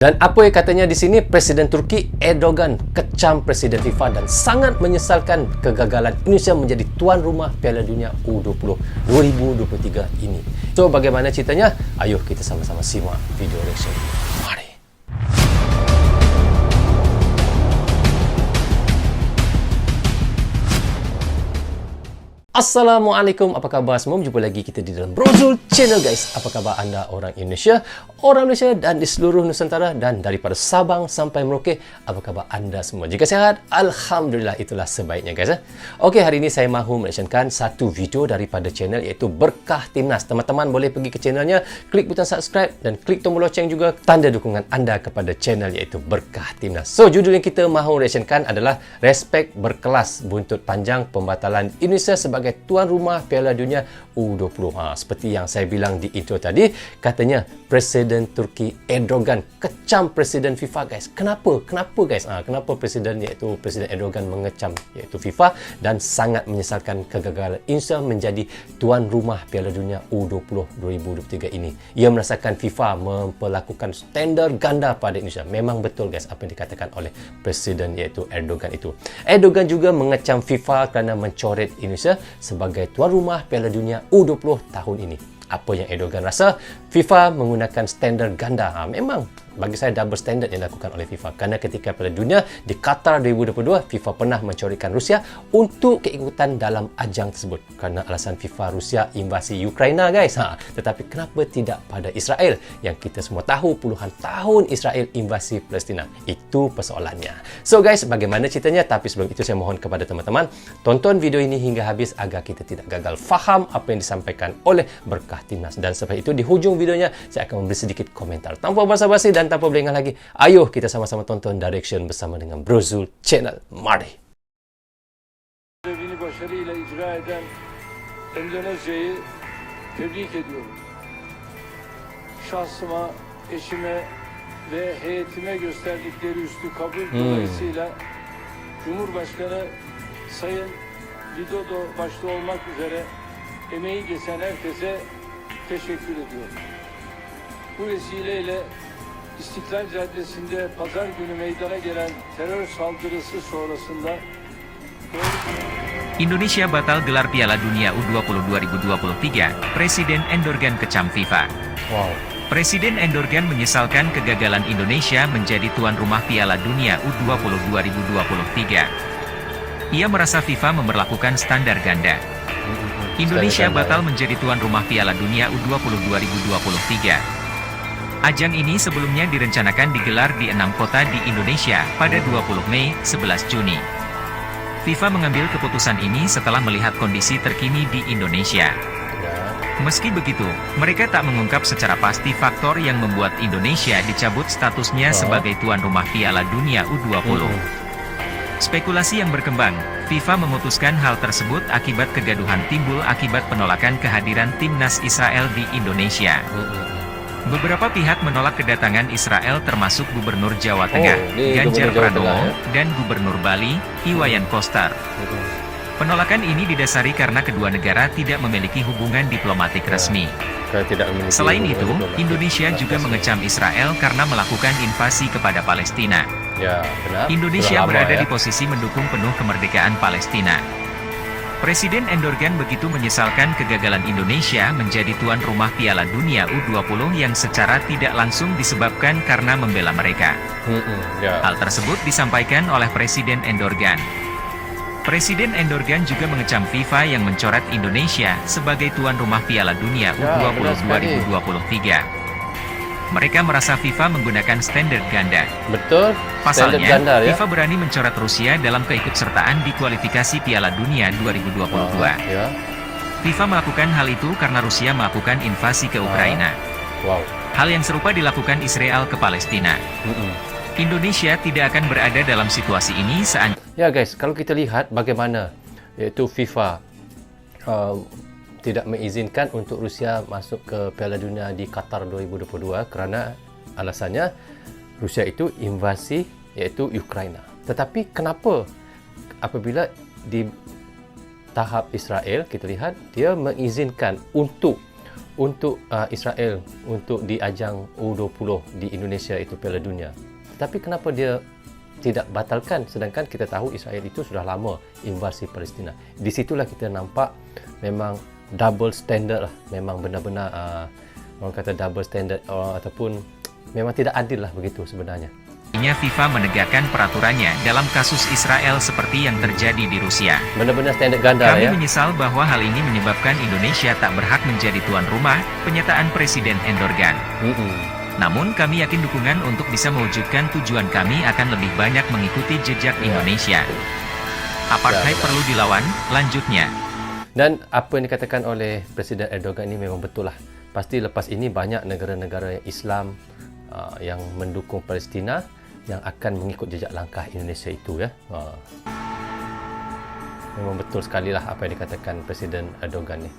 Dan apa yang katanya di sini, Presiden Turki Erdogan kecam Presiden FIFA dan sangat menyesalkan kegagalan Indonesia menjadi tuan rumah Piala Dunia U20 2023 ini. So, bagaimana ceritanya? Ayo kita sama-sama simak video reaction. Mari. Assalamualaikum, apa khabar semua? Jumpa lagi kita di dalam Brozul Channel guys. Apa khabar anda orang Indonesia dan di seluruh Nusantara dan daripada Sabang sampai Merauke? Apa khabar anda semua? Jika sehat, Alhamdulillah, itulah sebaiknya guys. Okey, hari ini saya mahu mereactionkan satu video daripada channel iaitu Berkah Timnas. Teman-teman boleh pergi ke channelnya, klik butang subscribe dan klik tombol loceng juga, tanda dukungan anda kepada channel iaitu Berkah Timnas. So, judul yang kita mahu reactionkan adalah Respek Berkelas Buntut Panjang Pembatalan Indonesia sebagai tuan rumah Piala Dunia U20. Seperti yang saya bilang di intro tadi, katanya Presiden Turki Erdogan kecam Presiden FIFA guys. Kenapa guys? Kenapa Presiden Erdogan mengecam iaitu FIFA dan sangat menyesalkan kegagalan Indonesia menjadi tuan rumah Piala Dunia U20 2023 ini. Ia merasakan FIFA memperlakukan standar ganda pada Indonesia. Memang betul guys apa yang dikatakan oleh Presiden iaitu Erdogan itu. Erdogan juga mengecam FIFA kerana mencoret Indonesia sebagai tuan rumah Piala Dunia U20 tahun ini. Apa yang Erdogan rasa? FIFA menggunakan standar ganda. Memang bagi saya double standard yang dilakukan oleh FIFA. Kerana ketika Piala Dunia di Qatar 2022, FIFA pernah mencoretkan Rusia untuk keikutan dalam ajang tersebut. Kerana alasan FIFA Rusia invasi Ukraina guys. Tetapi kenapa tidak pada Israel? Yang kita semua tahu puluhan tahun Israel invasi Palestina. Itu persoalannya. So guys, bagaimana ceritanya? Tapi sebelum itu saya mohon kepada teman-teman, tonton video ini hingga habis agar kita tidak gagal faham apa yang disampaikan oleh Berkah Timnas. Dan sebab itu di hujung videonya saya akan memberi sedikit komentar. Tanpa basa-basi dan tanpa berlengah lagi, ayo kita sama-sama tonton Direction bersama dengan Brozul Channel. Mari. Görevini başarıyla icra eden Endonezya'yı tebrik ediyorum. Şahsıma, eşime ve heyetime gösterdikleri üstü kabul dolayısıyla Cumhurbaşkanı Sayın Widodo başta olmak üzere emeği geçen herkese teşekkür ediyorum. Bu vesileyle İstiklal Caddesi'nde pazar günü meydana gelen terör saldırısı sonrasında Indonesia batal gelar Piala Dunia U20 2023, Presiden Erdogan kecam FIFA. Wow. Presiden Erdogan menyesalkan kegagalan Indonesia menjadi tuan rumah Piala Dunia U20 2023. Ia merasa FIFA memberlakukan standar ganda. Indonesia batal menjadi tuan rumah Piala Dunia U20 2023. Ajang ini sebelumnya direncanakan digelar di 6 kota di Indonesia pada 20 Mei, 11 Juni. FIFA mengambil keputusan ini setelah melihat kondisi terkini di Indonesia. Meski begitu, mereka tak mengungkap secara pasti faktor yang membuat Indonesia dicabut statusnya sebagai tuan rumah Piala Dunia U20. Spekulasi yang berkembang, FIFA memutuskan hal tersebut akibat kegaduhan timbul akibat penolakan kehadiran timnas Israel di Indonesia. Beberapa pihak menolak kedatangan Israel termasuk Gubernur Jawa Tengah, Ganjar Pranowo, dan Gubernur Bali, Iwayan Koster. Penolakan ini didasari karena kedua negara tidak memiliki hubungan diplomatik resmi. Selain itu, Indonesia juga mengecam Israel karena melakukan invasi kepada Palestina. Indonesia berada di posisi mendukung penuh kemerdekaan Palestina. Presiden Erdogan begitu menyesalkan kegagalan Indonesia menjadi tuan rumah Piala Dunia U20 yang secara tidak langsung disebabkan karena membela mereka. Hal tersebut disampaikan oleh Presiden Erdogan. Presiden Erdogan juga mengecam FIFA yang mencoret Indonesia sebagai tuan rumah Piala Dunia U20 2023. Mereka merasa FIFA menggunakan standar ganda. Betul. Pasalnya, ganda, ya? FIFA berani mencoret Rusia dalam keikutsertaan di kualifikasi Piala Dunia 2022. FIFA melakukan hal itu karena Rusia melakukan invasi ke Ukraina. Hal yang serupa dilakukan Israel ke Palestina. Indonesia tidak akan berada dalam situasi ini saat... Ya guys, kalau kita lihat bagaimana yaitu FIFA tidak mengizinkan untuk Rusia masuk ke Piala Dunia di Qatar 2022 kerana alasannya Rusia itu invasi iaitu Ukraina. Tetapi kenapa apabila di tahap Israel kita lihat dia mengizinkan untuk untuk Israel untuk di ajang U20 di Indonesia itu Piala Dunia. Tapi kenapa dia tidak batalkan, sedangkan kita tahu Israel itu sudah lama invasi Palestina. Di situlah kita nampak memang double standard lah, memang benar-benar orang kata double standard ataupun memang tidak adil lah begitu sebenarnya. FIFA menegakkan peraturannya dalam kasus Israel seperti yang terjadi di Rusia. Benar-benar standar ganda Kami ya. menyesal bahwa hal ini menyebabkan Indonesia tak berhak menjadi tuan rumah, penyataan Presiden Erdogan. Namun kami yakin dukungan untuk bisa mewujudkan tujuan kami akan lebih banyak mengikuti jejak Indonesia. Apartheid perlu dilawan, lanjutnya. Dan apa yang dikatakan oleh Presiden Erdogan ini memang betul lah. Pasti lepas ini banyak negara-negara Islam yang mendukung Palestina yang akan mengikut jejak langkah Indonesia itu ya. Memang betul sekali lah apa yang dikatakan Presiden Erdogan ni.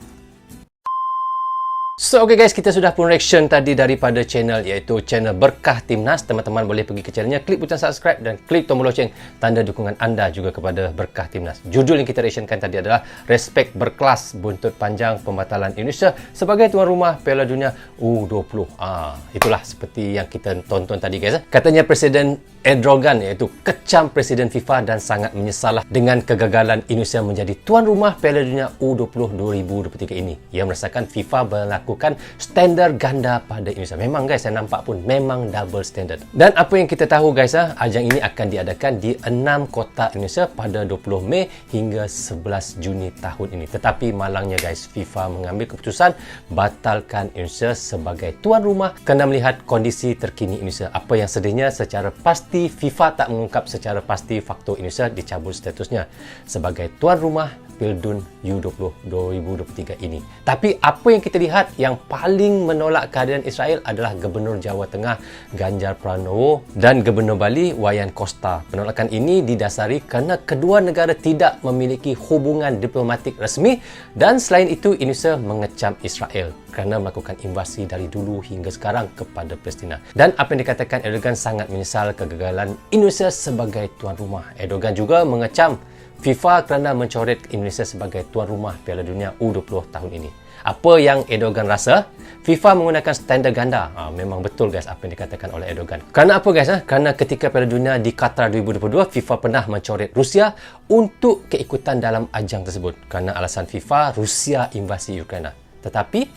So, okay guys, kita sudah pun reaction tadi daripada channel, iaitu channel Berkah Timnas. Teman-teman boleh pergi ke channelnya, klik butang subscribe dan klik tombol loceng, tanda dukungan anda juga kepada Berkah Timnas. Judul yang kita reactionkan tadi adalah Respect Berkelas, Buntut Panjang Pembatalan Indonesia sebagai tuan rumah Piala Dunia U20. Itulah seperti yang kita tonton tadi guys. Katanya Presiden Erdogan iaitu kecam Presiden FIFA dan sangat menyesalah dengan kegagalan Indonesia menjadi tuan rumah Piala Dunia U20 2023 ini. Ia merasakan FIFA melakukan standar ganda pada Indonesia. Memang guys, saya nampak pun memang double standard. Dan apa yang kita tahu guys, ajang ini akan diadakan di 6 kota Indonesia pada 20 Mei hingga 11 Juni tahun ini. Tetapi malangnya guys, FIFA mengambil keputusan batalkan Indonesia sebagai tuan rumah kerana melihat kondisi terkini Indonesia. Apa yang sedihnya, secara pasti FIFA tak mengungkap secara pasti faktor Indonesia dicabut statusnya sebagai tuan rumah Piala Dunia U20 2023 ini. Tapi apa yang kita lihat yang paling menolak kehadiran Israel adalah Gubernur Jawa Tengah Ganjar Pranowo dan Gubernur Bali Wayan Kosta. Penolakan ini didasari kerana kedua negara tidak memiliki hubungan diplomatik resmi dan selain itu Indonesia mengecam Israel kerana melakukan invasi dari dulu hingga sekarang kepada Palestina. Dan apa yang dikatakan Erdogan sangat menyesal kegagalan Indonesia sebagai tuan rumah. Erdogan juga mengecam FIFA kerana mencoret Indonesia sebagai tuan rumah Piala Dunia U20 tahun ini. Apa yang Erdogan rasa? FIFA menggunakan standar ganda. Memang betul guys apa yang dikatakan oleh Erdogan. Kerana apa guys? Kerana ketika Piala Dunia di Qatar 2022, FIFA pernah mencoret Rusia untuk keikutan dalam ajang tersebut. Kerana alasan FIFA, Rusia invasi Ukraina. Tetapi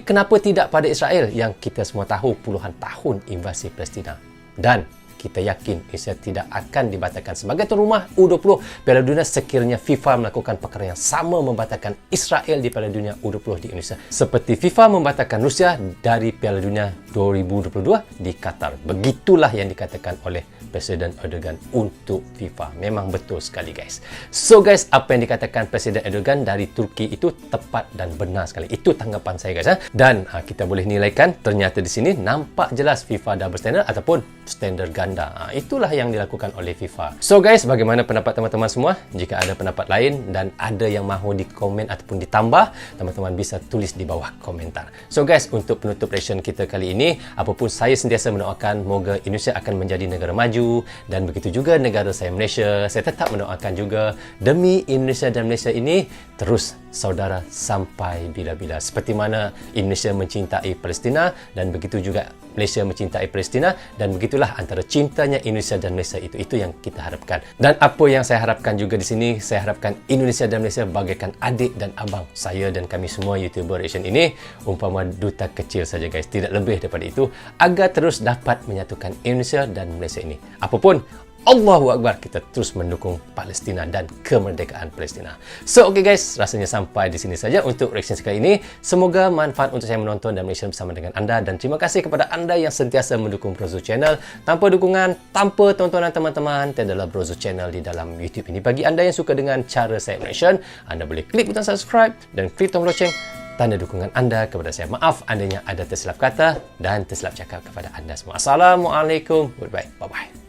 kenapa tidak pada Israel yang kita semua tahu puluhan tahun invasi Palestina? Dan kita yakin Indonesia tidak akan dibatalkan sebagai tuan rumah U20 Piala Dunia sekiranya FIFA melakukan perkara yang sama membatalkan Israel di Piala Dunia U20 di Indonesia. Seperti FIFA membatalkan Rusia dari Piala Dunia 2022 di Qatar. Begitulah yang dikatakan oleh Presiden Erdogan untuk FIFA. Memang betul sekali guys. So guys, apa yang dikatakan Presiden Erdogan dari Turki itu tepat dan benar sekali. Itu tanggapan saya guys. Dan kita boleh nilaikan ternyata di sini nampak jelas FIFA double standard ataupun standard ganda. Itulah yang dilakukan oleh FIFA. So guys, bagaimana pendapat teman-teman semua? Jika ada pendapat lain dan ada yang mahu dikomen ataupun ditambah, teman-teman bisa tulis di bawah komentar. So guys, untuk penutup reaction kita kali ini, apapun saya sentiasa mendoakan moga Indonesia akan menjadi negara maju dan begitu juga negara saya Malaysia. Saya tetap mendoakan juga demi Indonesia dan Malaysia ini terus saudara sampai bila-bila. Seperti mana Indonesia mencintai Palestina dan begitu juga Malaysia mencintai Palestina, dan begitulah antara cintanya Indonesia dan Malaysia itu yang kita harapkan. Dan apa yang saya harapkan juga di sini, saya harapkan Indonesia dan Malaysia bagaikan adik dan abang. Saya dan kami semua YouTuber reaction ini umpama duta kecil saja guys, tidak lebih daripada itu, agar terus dapat menyatukan Indonesia dan Malaysia ini. Apapun, Allahu Akbar, kita terus mendukung Palestina dan kemerdekaan Palestina. So, okay guys, rasanya sampai di sini saja untuk reaction sekali ini. Semoga manfaat untuk saya menonton dan reaction bersama dengan anda, dan terima kasih kepada anda yang sentiasa mendukung Brozo Channel. Tanpa dukungan, tanpa tontonan teman-teman, tiadalah Brozo Channel di dalam YouTube ini. Bagi anda yang suka dengan cara saya reaction, anda boleh klik butang subscribe dan klik tombol loceng, tanda dukungan anda kepada saya. Maaf andainya ada tersilap kata dan tersilap cakap kepada anda semua. Assalamualaikum. Goodbye. Bye-bye.